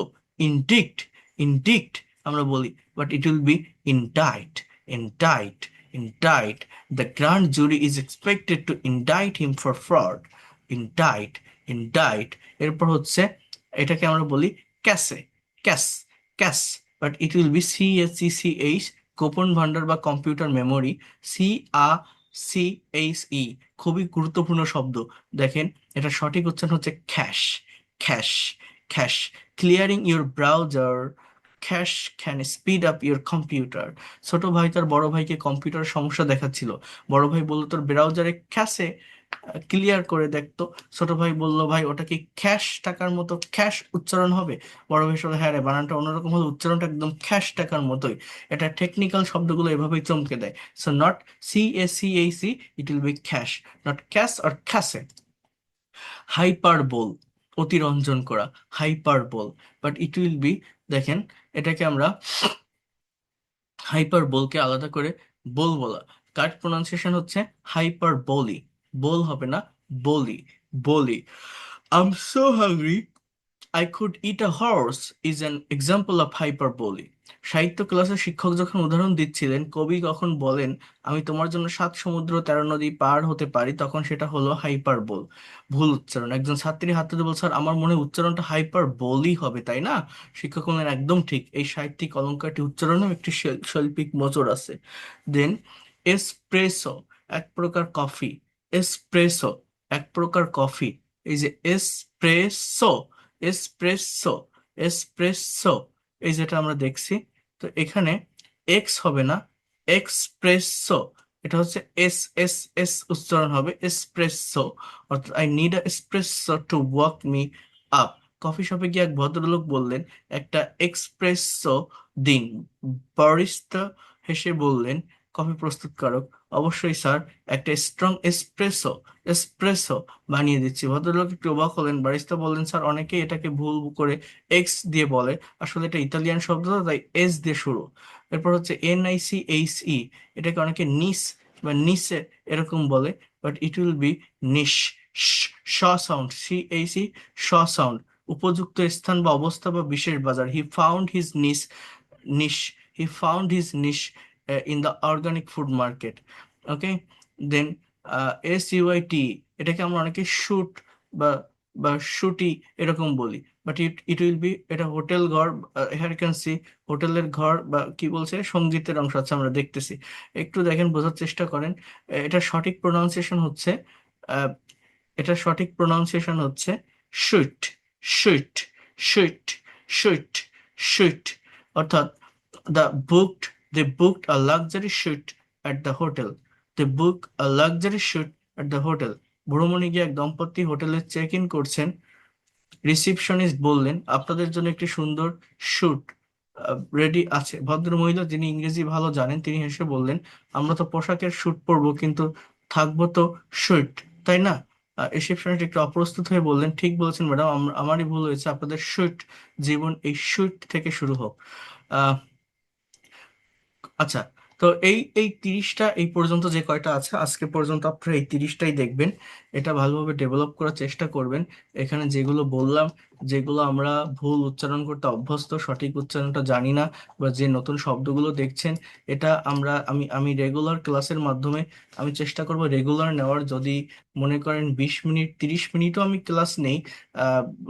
ইনডিক্ট, ইনডিক্ট আমরা বলি, but it will be indict, indict, indict. The grand jury is expected to indict him for fraud. Indict, indict. এরপর হচ্ছে, এটাকে আমরা বলি cache, cache, cache, but it will be CACCH, গোপন ভান্ডার বা কম্পিউটার মেমোরি। CACHE, খুবই গুরুত্বপূর্ণ শব্দ। দেখেন, এটা সঠিক উচ্চারণ হচ্ছে cache, cache, cache. Clearing your browser cache can speed up your computer. ছোট ভাই তার বড় ভাইকে কম্পিউটার সমস্যা দেখাচ্ছিল। বড় ভাই বলল, তোর ব্রাউজারে ক্যাশে ক্লিয়ার করে দেখতো। ছোট ভাই বলল, ভাই ওটা কি ক্যাশ টাকার মতো ক্যাশ উচ্চারণ হবে? বড় ভাই বলল, হ্যাঁ রে, বানানটা অন্যরকম হলে উচ্চারণটা একদম ক্যাশ টাকার মতোই। এটা টেকনিক্যাল শব্দগুলো এভাবেই চমকে দেয়। So not CACAC, it will B cash, not cash or ক্যাসে। হাইপারবোল, অতিরঞ্জন করা, hyperbole. But it will B, দেখেন, এটাকে আমরা হাইপারবোলকে আলাদা করে বোল বলা, কারেক্ট প্রোনাউন্সিয়েশন হচ্ছে হাইপারবোলি। বোল হবে না, বলি, বলি। I am so hungry, I could eat a horse is an example of hyperbole. সাহিত্য ক্লাসে শিক্ষক যখন উদাহরণ দিচ্ছিলেন, কবি কখন বলেন আমি তোমার জন্য 7 সমুদ্র 13 নদী পার হতে পারি, তখন সেটা হলো হাইপারবোল। ভুল উচ্চারণ। একজন ছাত্রী হাত তুলে বলছে, "স্যার, আমার মনে হয় উচ্চারণটা হাইপারবোলই হবে, তাই না?" শিক্ষক বললেন, একদম ঠিক, এই সাহিত্যিক অলংকারটি উচ্চারণেও একটি শৈল্পিক মোচড় আছে। দেন, এসপ্রেসো এক প্রকার কফি। এসপ্রেসো এক প্রকার কফি। এই যে এসপ্রেসো, এসপ্রেসো, এসপ্রেসো, এই যেটা আমরা দেখছি, তো এখানে এক্স হবে না, এক্সপ্রেসো, এটা হচ্ছে এস, এস, এস উচ্চারণ হবে, এসপ্রেসো। অর্থাৎ I need a espresso to walk me up. Coffee শপে গিয়ে এক ভদ্রলোক বললেন, একটা এক্সপ্রেসো দিন। বারিস্তা হেসে বললেন, কফি প্রস্তুতকারক, অবশ্যই স্যার, একটা স্ট্রং এসপ্রেসো, এসপ্রেসো বানিয়ে দিচ্ছি। ভদ্রলোক একটু অবাক হলেন। বারিস্তা বললেন, স্যার, অনেকেই এটাকে ভুল করে এক্স দিয়ে বলে, আসলে এটা ইতালিয়ান শব্দ তো, তাই এস দিয়ে শুরু। এরপর হচ্ছে NICHE, এটাকে অনেকে নিস বা নিসে এরকম বলে, but it will be niche. শ সাউন্ড, CHE, শ সাউন্ড। উপযুক্ত স্থান বা অবস্থা বা বিশেষ বাজার। হি found his niche, niche, he found his niche in the organic food market. Okay, then SUIT, এটাকে আমরা অনেকে শুট বা বা শুটি এরকম বলি, বাট ইট উইল বি, এটা হোটেল ঘর, হেয়ার ক্যান সি, হোটেলের ঘর বা কি বলছে, সঙ্গীতের অংশ আছে, আমরা দেখতেছি। একটু দেখেন, বোঝার চেষ্টা করেন। এটা সঠিক প্রোনাউন্সিয়েশন হচ্ছে, আহ, এটা সঠিক প্রোনাউন্সিয়েশন হচ্ছে sweet, sweet, sweet, sweet, sweet. অর্থাৎ the booked they booked a luxury suite at the hotel. They booked a luxury suite at the hotel. ভ্রমণে গিয়ে এক দম্পতি হোটেলে চেক ইন করছেন। রিসিপশনিস্ট বললেন, আপনাদের জন্য একটি সুন্দর স্যুট রেডি আছে। ভদ্রমহিলা, যিনি ইংরেজি ভালো জানেন, তিনি হেসে বললেন, আমরা তো পোশাকের স্যুট পরবো, কিন্তু থাকবো তো স্যুট, তাই না? রিসেপশনিস্ট একটু অপ্রস্তুত হয়ে বললেন, ঠিক বলেছেন ম্যাডাম, আমারই ভুল হয়েছে, আপনাদের স্যুট জীবন এই স্যুট থেকে শুরু হোক। আহ আচ্ছা, তো এই 30টা, এই পর্যন্ত যে কয়টা আছে আজকে পর্যন্ত, আপনারা এই 30টাই দেখবেন। এটা ভালোভাবে ডেভেলপ করার চেষ্টা করবেন। এখানে যেগুলো বললাম, যেগুলো আমরা ভুল উচ্চারণ করতে অভ্যস্ত, সঠিক উচ্চারণটা জানি না, বা যে নতুন শব্দগুলো দেখছেন, এটা আমি রেগুলার ক্লাসের মাধ্যমে আমি চেষ্টা করব রেগুলার নেওয়ার। যদি মনে করেন 20 মিনিট 30 মিনিটও আমি ক্লাস নেই,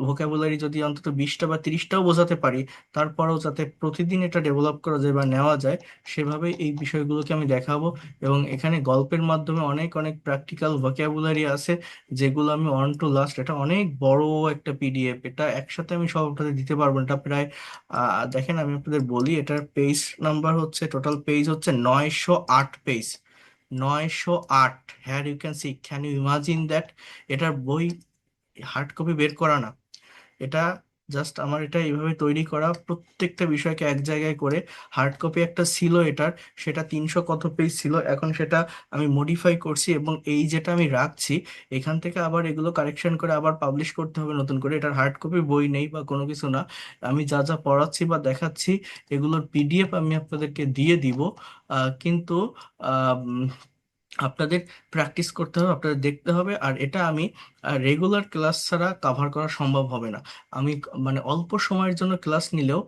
ভোকাবুলারি যদি অন্তত 20টা বা 30টাও বোঝাতে পারি, তারপরেও যাতে প্রতিদিন এটা ডেভেলপ করা যায় বা নেওয়া যায়, সেভাবে এই বিষয়গুলোকে আমি দেখাবো। এবং এখানে গল্পের মাধ্যমে অনেক অনেক প্র্যাকটিক্যাল ভোকাবুলারি আছে, যেগুলো আমি অন টু লাস্ট, এটা অনেক বড় একটা PDF, এটা একসাথে আমি সব আপনাদের দিতে পারবো না। এটা প্রায় দেখেন, আমি আপনাদের বলি, এটার পেজ নাম্বার হচ্ছে, টোটাল পেজ হচ্ছে 908 page, 908। Here you can see, can you imagine that? এটার বই হার্ড কপি বের করা না, এটা জাস্ট আমার এটা এইভাবে তৈরি করা, প্রত্যেকটা বিষয়কে এক জায়গায় করে। হার্ড কপি একটা ছিল এটার, সেটা 300 কত পেজ ছিল, এখন সেটা আমি মডিফাই করছি, এবং এই যেটা আমি রাখছি, এখান থেকে আবার এগুলো কারেকশন করে আবার পাবলিশ করতে হবে নতুন করে। এটার হার্ড কপি বই নেই বা কোনো কিছু না, আমি যা যা পড়াচ্ছি বা দেখাচ্ছি, এগুলোর PDF আমি আপনাদেরকে দিয়ে দিব। কিন্তু আহ, উম, আপনাদের প্র্যাকটিস করতে হবে, আপনাদের দেখতে হবে। আর এটা আমি রেগুলার ক্লাস ছাড়া কাভার করা সম্ভব হবে না। আমি মানে অল্প সময়ের জন্য ক্লাস নিলেও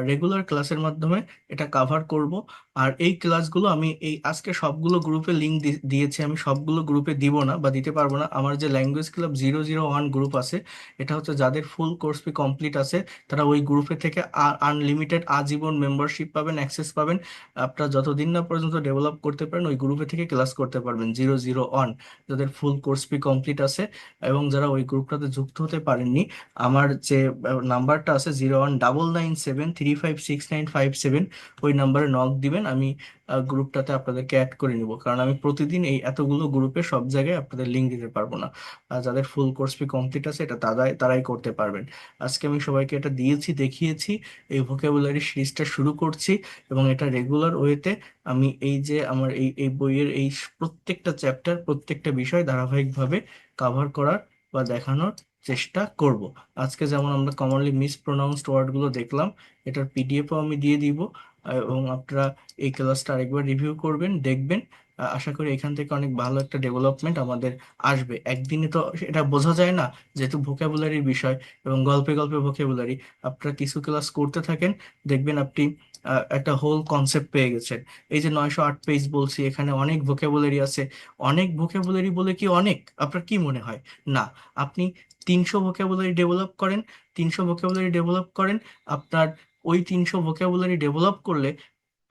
রেগুলার ক্লাসের মাধ্যমে এটা কাভার করব। আর এই ক্লাসগুলো আমি এই আজকে সবগুলো গ্রুপে লিংক দিয়েছি, আমি সবগুলো গ্রুপে দিব না বা দিতে পারবো না। আমার যে ল্যাঙ্গুয়েজ ক্লাব 001 গ্রুপ আছে, এটা হচ্ছে যাদের ফুল কোর্স ফি কমপ্লিট আছে, তারা ওই গ্রুপে থেকে আনলিমিটেড আজীবন মেম্বারশিপ পাবেন, অ্যাক্সেস পাবেন। আপনারা যতদিন না পর্যন্ত ডেভেলপ করতে পারেন, ওই গ্রুপে থেকে ক্লাস করতে পারবেন। 001 যাদের ফুল কোর্স ফি কমপ্লিট আছে। এবং যারা ওই গ্রুপটাতে যুক্ত হতে পারেননি, আমার যে নাম্বারটা আছে, 01973569557, ওই নাম্বারে নক দিবেন, আমি গ্রুপটাতে আপনাদেরকে অ্যাড করে নিব। কারণ আমি প্রতিদিন এই এতগুলো গ্রুপে সব জায়গায় আপনাদের লিঙ্ক দিতে পারবো না। আর যাদের ফুল কোর্স ফি কমপ্লিট আছে, এটা তারাই করতে পারবেন। আজকে আমি সবাইকে এটা দিয়েছি, দেখিয়েছি। এই ভোকাবুলারি সিরিজটা শুরু করছি, এবং এটা রেগুলার ওয়েতে আমি এই যে আমার এই এই বইয়ের এই প্রত্যেকটা চ্যাপ্টার, প্রত্যেকটা বিষয় ধারাবাহিকভাবে কাভার করার বা দেখানোর চেষ্টা করব। আজকে যেমন আমরা কমনলি মিসপ্রোনাউন্সড ওয়ার্ডগুলো দেখলাম, এটার পিডিএফও আমি দিয়ে দিব, এবং আপনারা এই ক্লাসটা আরেকবার রিভিউ করবেন, দেখবেন। আশা করি এখান থেকে অনেক ভালো একটা ডেভেলপমেন্ট আমাদের আসবে। একদিনে তো এটা বোঝা যায় না, যেহেতু ভোকাবুলারির বিষয় এবং গল্পে গল্পে ভোকাবুলারি। আপনারা কিছু ক্লাস করতে থাকেন, দেখবেন আপনি একটা হোল কনসেপ্ট পেয়ে গেছেন। এই যে 908 পেজ বলছি, এখানে অনেক ভোকাবুলারি আছে। অনেক ভোকাবুলারি বলে কি অনেক আপনার কি মনে হয়? না। আপনি 300 ভোকাবুলারি ডেভেলপ করেন। আপনার ওই 300 ভোকাবুলারি ডেভেলপ করলে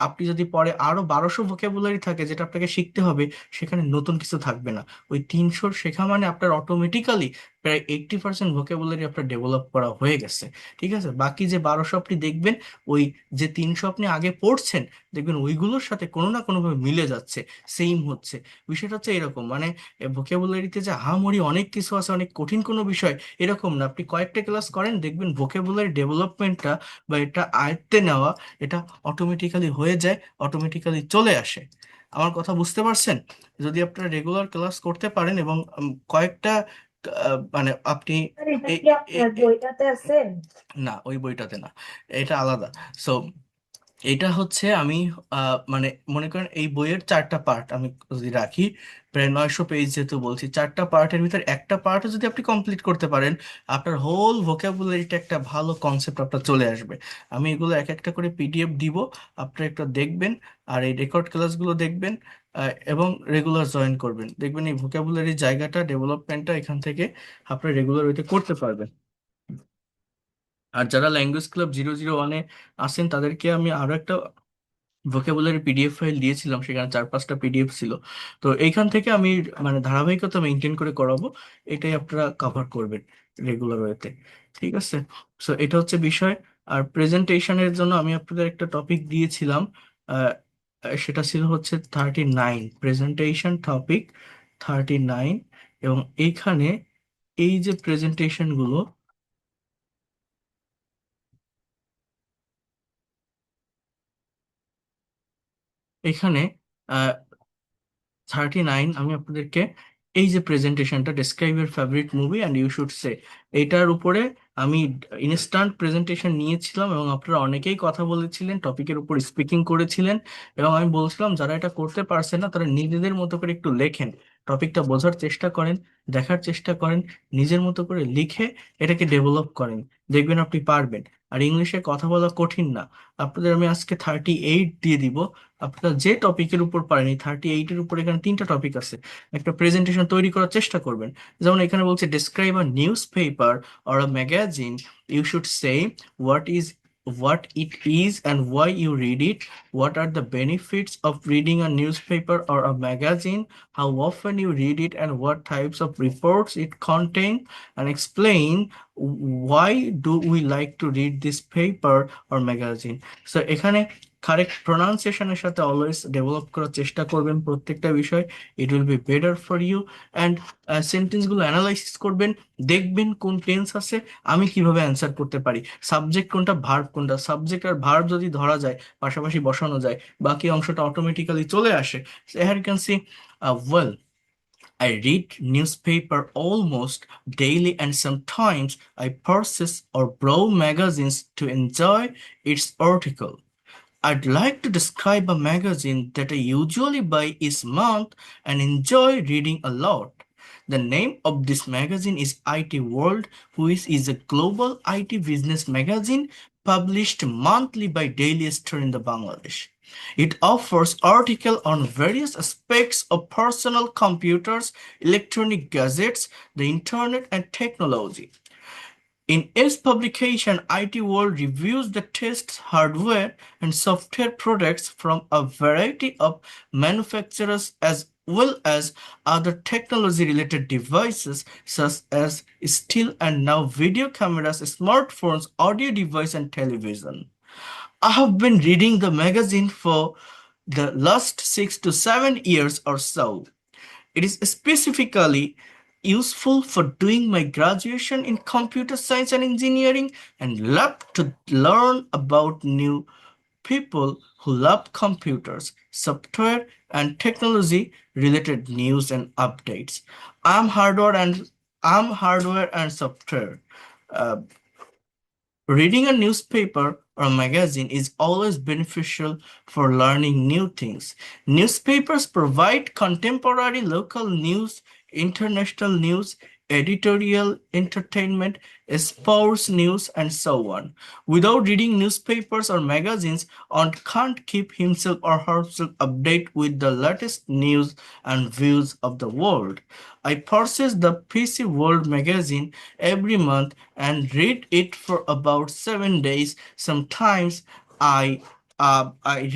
আপনি যদি পরে আরো 1200 ভোকাবুলারি থাকে যেটা আপনাকে শিখতে হবে, সেখানে নতুন কিছু থাকবে না। ওই 300 শেখা মানে আপনার অটোমেটিক্যালি প্রায় 80% ভোকাবুলারি আপনার ডেভেলপ করা হয়ে গেছে। ঠিক আছে, বাকি যে 1200 আপনি দেখবেন, ওই যে 300 আপনি আগে পড়ছেন, দেখবেন ওইগুলোর সাথে কোনো না কোনোভাবে মিলে যাচ্ছে, সেম হচ্ছে। বিষয়টা হচ্ছে এরকম, মানে ভোকাবুলারিতে যে আহামরি অনেক কিছু আছে, অনেক কঠিন কোনো বিষয় এরকম না। আপনি কয়েকটা ক্লাস করেন, দেখবেন ভোকাবুলারি ডেভেলপমেন্টটা বা এটা আয়ত্তে নেওয়া, এটা অটোমেটিক্যালি হয়ে যায়, অটোমেটিক্যালি চলে আসে। আমার কথা বুঝতে পারছেন? যদি আপনারা রেগুলার ক্লাস করতে পারেন এবং কয়েকটা মানে আপনি আর এটা এই কি আপনার এই- এই- বইটাতে আছে? না, ওই বইটাতে না, এটা আলাদা। সো এটা হচ্ছে আমি মানে মনে করেন এই বইয়ের 4টা পার্ট আমি যদি রাখি, প্রায় 900 পেজ যেহেতু বলছি, 4টা পার্টের ভিতর একটা পার্টও যদি আপনি কমপ্লিট করতে পারেন, আপনার হোল ভোকাবুলারিটা একটা ভালো কনসেপ্ট আপনার চলে আসবে। আমি এগুলো এক একটা করে পিডিএফ দিব, আপনারা একটু দেখবেন, আর এই রেকর্ড ক্লাসগুলো দেখবেন, এবং রেগুলার জয়েন করবেন, দেখবেন এই ভোকাবুলারি জায়গাটা ডেভেলপমেন্টটা এখান থেকে আপনারা রেগুলার ওইতে করতে পারবেন। আর যারা ল্যাঙ্গুয়েজ ক্লাব 001-এ আছেন, তাদেরকে আমি আরো একটা ভোকাবুলারি পিডিএফ ফাইল দিয়েছিলাম, সেখানে 4-5টা পিডিএফ ছিল। তো এইখান থেকে আমি মানে ধারাবাহিকতা মেনটেন করে করাবো, এটাই আপনারা কভার করবেন রেগুলার ওয়েতে। ঠিক আছে, সো এটা হচ্ছে বিষয়। আর প্রেজেন্টেশনের জন্য আমি আপনাদের একটা টপিক দিয়েছিলাম, আহ, সেটা ছিল হচ্ছে 39, প্রেজেন্টেশন টপিক 39। এবং এইখানে এই যে প্রেজেন্টেশন গুলো, এখানে 39 আমি আপনাদেরকে এই যে প্রেজেন্টেশনটা, describe your favourite movie and you should say, এইটার উপরে আমি ইনস্ট্যান্ট প্রেজেন্টেশন নিয়েছিলাম, এবং আপনারা অনেকেই কথা বলেছিলেন, টপিকের উপর স্পিকিং করেছিলেন। এবং আমি বলছিলাম যারা এটা করতে পারছেন না, তারা নিজেদের মতো করে একটু লেখেন, টপিকটা বোঝার চেষ্টা করেন, দেখার চেষ্টা করেন, নিজের মতো করে লিখে এটাকে ডেভেলপ করেন, দেখবেন আপনি পারবেন। আর ইংলিশে কথা বলা কঠিন না। আপনাদের আমি আজকে 38 দিয়ে দিব, আপনারা যে টপিকের উপর পারেন, এই 38-এর উপর এখানে 3টা টপিক আছে, একটা প্রেজেন্টেশন তৈরি করার চেষ্টা করবেন। যেমন এখানে বলছে describe a newspaper or a magazine, you should say what is what it is and why you read it, what are the benefits of reading a newspaper or a magazine, how often you read it, and what types of reports it contains, and explain why do we like to read this paper or magazine. So এখানে correct প্রোনাউন্সিয়েশনের সাথে always develop করার চেষ্টা করবেন প্রত্যেকটা বিষয়, it will be better for you. And সেন্টেন্সগুলো analysis করবেন, দেখবেন কোন টেন্স আছে, আমি কিভাবে অ্যান্সার করতে পারি, সাবজেক্ট কোনটা ভার্ব কোনটা, সাবজেক্ট আর ভার্ব যদি ধরা যায়, পাশাপাশি বসানো যায়, বাকি অংশটা অটোমেটিক্যালি চলে আসে। Here you can see, well, I read newspaper almost daily and sometimes I purchase or browse magazines to enjoy its article. I'd like to describe a magazine that I usually buy each month and enjoy reading a lot. The name of this magazine is IT World, which is a global IT business magazine published monthly by Daily Star in the Bangladesh. It offers articles on various aspects of personal computers, electronic gadgets, the internet, and technology. In its publication, IT World reviews the tests hardware and software products from a variety of manufacturers as well as other technology related devices such as still and now video cameras, smartphones, audio device and television. I have been reading the magazine for the last 6 to 7 years or so. It is specifically useful for doing my graduation in computer science and engineering and love to learn about new people who love computers, software, and technology related news and updates. I'm hardware and I'm hardware and software. Uh, Reading a newspaper or magazine is always beneficial for learning new things. Newspapers provide contemporary local news, international news, editorial, entertainment, sports news, and so on. Without reading newspapers or magazines, one can't keep himself or herself updated with the latest news and views of the world. I purchase the PC World magazine every month and read it for about 7 days. Sometimes I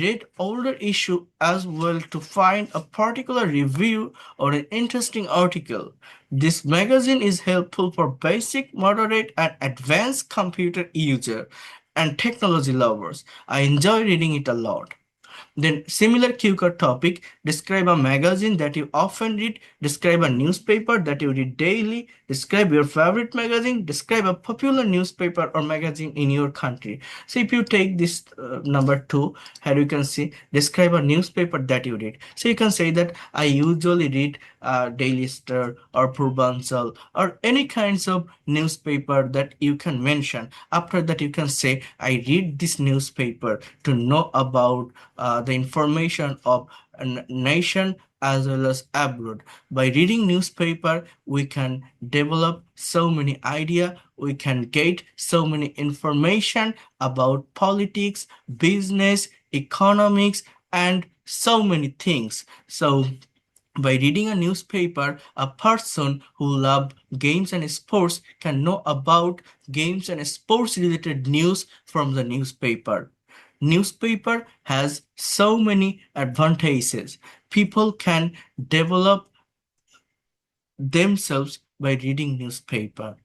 read older issue as well to find a particular review or an interesting article. This magazine is helpful for basic, moderate, and advanced computer user and technology lovers. I enjoy reading it a lot. Then, similar cue card topic, describe a magazine that you often read, describe a newspaper that you read daily, describe your favorite magazine, describe a popular newspaper or magazine in your country. So, if you take this number two, here you can see describe a newspaper that you read. So, you can say that I usually read Daily Star or Purbanchal or any kinds of newspaper that you can mention. After that, you can say I read this newspaper to know about the information of a nation as well as abroad. By reading newspaper, we can develop so many idea, we can get so many information about politics, business, economics, and so many things. So by reading a newspaper, a person who loves games and sports can know about games and sports related news from the newspaper. Newspaper has so many advantages. People can develop themselves by reading newspaper,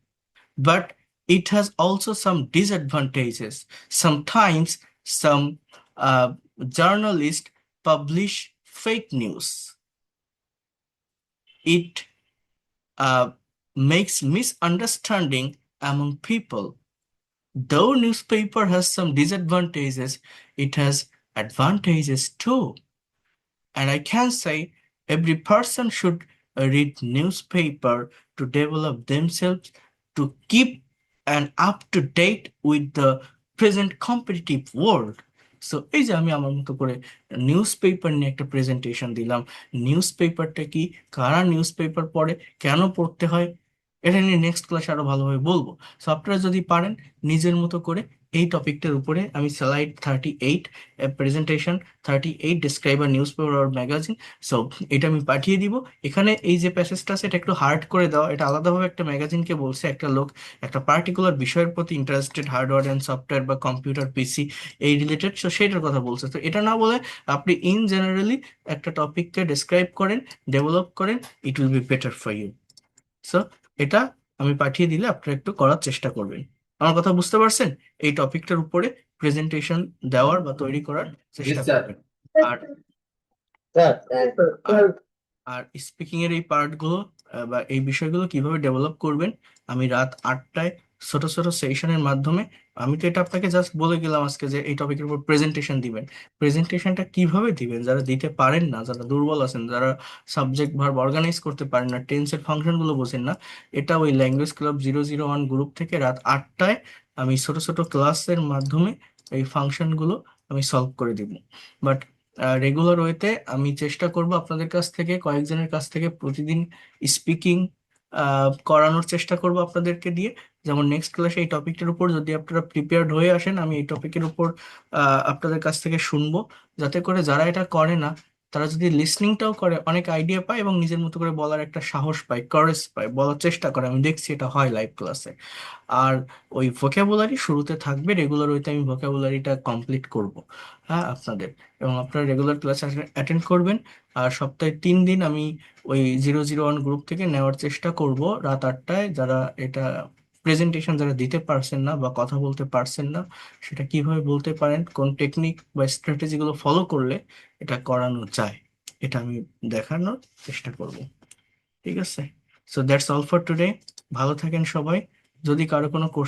but it has also some disadvantages. Sometimes some journalists publish fake news. It uh, makes misunderstanding among people. Though newspaper has some disadvantages, it has advantages too. And I can say every person should read newspaper to develop themselves, to keep and up to date with the present competitive world. So এই যে আমি আমার মতো করে news paper নিয়ে একটা presentation দিলাম। News পেপারটা কি, কারা নিউজ পেপার পড়ে, কেন পড়তে হয়, এটা নিয়ে নেক্সট ক্লাসে আরো ভালোভাবে বলবো। সো আপনারা যদি পারেন নিজের মতো করে এই টপিকটার উপরে আমি slide 38 presentation 38 describe a newspaper or magazine, so এটা আমি পাঠিয়ে দিব। এখানে এই যে প্যাসেজটা আছে এটা একটু হার্ড করে দেওয়া, এটা আলাদাভাবে একটা ম্যাগাজিনকে বলছে, একটা লোক একটা পার্টিকুলার বিষয়ের প্রতি ইন্টারেস্টেড, হার্ডওয়্যার অ্যান্ড সফটওয়্যার বা কম্পিউটার পিসি এই রিলেটেড, সো সেটার কথা বলছে। তো এটা না বলে আপনি ইন জেনারেলি একটা টপিককে ডিসক্রাইব করেন, ডেভেলপ করেন, it will be better for you. So এটা আমি পাঠিয়ে দিলে আপনারা একটু করার চেষ্টা করবেন। আমার কথা বুঝতে পারছেন? এই টপিকটার উপরে প্রেজেন্টেশন দেওয়ার বা তৈরি করার চেষ্টা করবেন। আর আর আর স্পিকিং এর এই পার্টগুলো বা এই বিষয়গুলো কিভাবে ডেভেলপ করবেন, আমি রাত 8টায় ছোট ছোট সেশনের মাধ্যমে, আমি তো এটা আপনাকে জাস্ট বলে গেলাম আজকে যে এই টপিকের উপর প্রেজেন্টেশন দিবেন। প্রেজেন্টেশনটা কিভাবে দিবেন, যারা দিতে পারেন না, যারা দুর্বল আছেন, যারা সাবজেক্ট ভার্ব অর্গানাইজ করতে পারেন না, টেন্সের ফাংশনগুলো বোঝেন না, এটা ওই ল্যাঙ্গুয়েজ ক্লাব 001 গ্রুপ থেকে রাত 8টায় আমি ছোট ছোট ক্লাসের মাধ্যমে এই ফাংশনগুলো আমি সলভ করে দিব। বাট রেগুলার ওয়েতে আমি চেষ্টা করব আপনাদের কাছ থেকে, কয়েকজনের কাছ থেকে প্রতিদিন স্পিকিং করানোর চেষ্টা করব আপনাদেরকে দিয়ে। যেমন নেক্সট ক্লাসে এই টপিকটার উপর যদি আপনারা প্রিপেয়ার্ড হয়ে আসেন, আমি এই টপিকের উপর আপনাদের কাছ থেকে শুনবো, যাতে করে যারা এটা করে না তারা যদি লিসনিংটাও করে অনেক আইডিয়া পায় এবং নিজের মতো করে বলার একটা সাহস পায়, কারেজ পায়, বলার চেষ্টা করে। আমি দেখছি এটা হয় লাইভ ক্লাসে। আর ওই ভোকাবুলারি শুরুতে থাকবে, রেগুলার ওইতে আমি ভোকাবুলারিটা কমপ্লিট করব, হ্যাঁ আপনাদের, এবং আপনারা রেগুলার ক্লাস অ্যাটেন্ড করবেন। আর সপ্তাহে 3 দিন আমি ওই 001 গ্রুপ থেকে নেওয়ার চেষ্টা করব রাত 8টায়। যারা এটা প্রেজেন্টেশন যারা দিতে পারছেন না বা কথা বলতে পারছেন না, সেটা কিভাবে বলতে পারেন, কোন টেকনিক বা স্ট্র্যাটেজিগুলো ফলো করলে এটা করানো যায়, এটা আমি দেখানোর চেষ্টা করব। ঠিক আছে? So that's all for today. ভালো থাকেন সবাই। যদি কারো কোনো কোর্স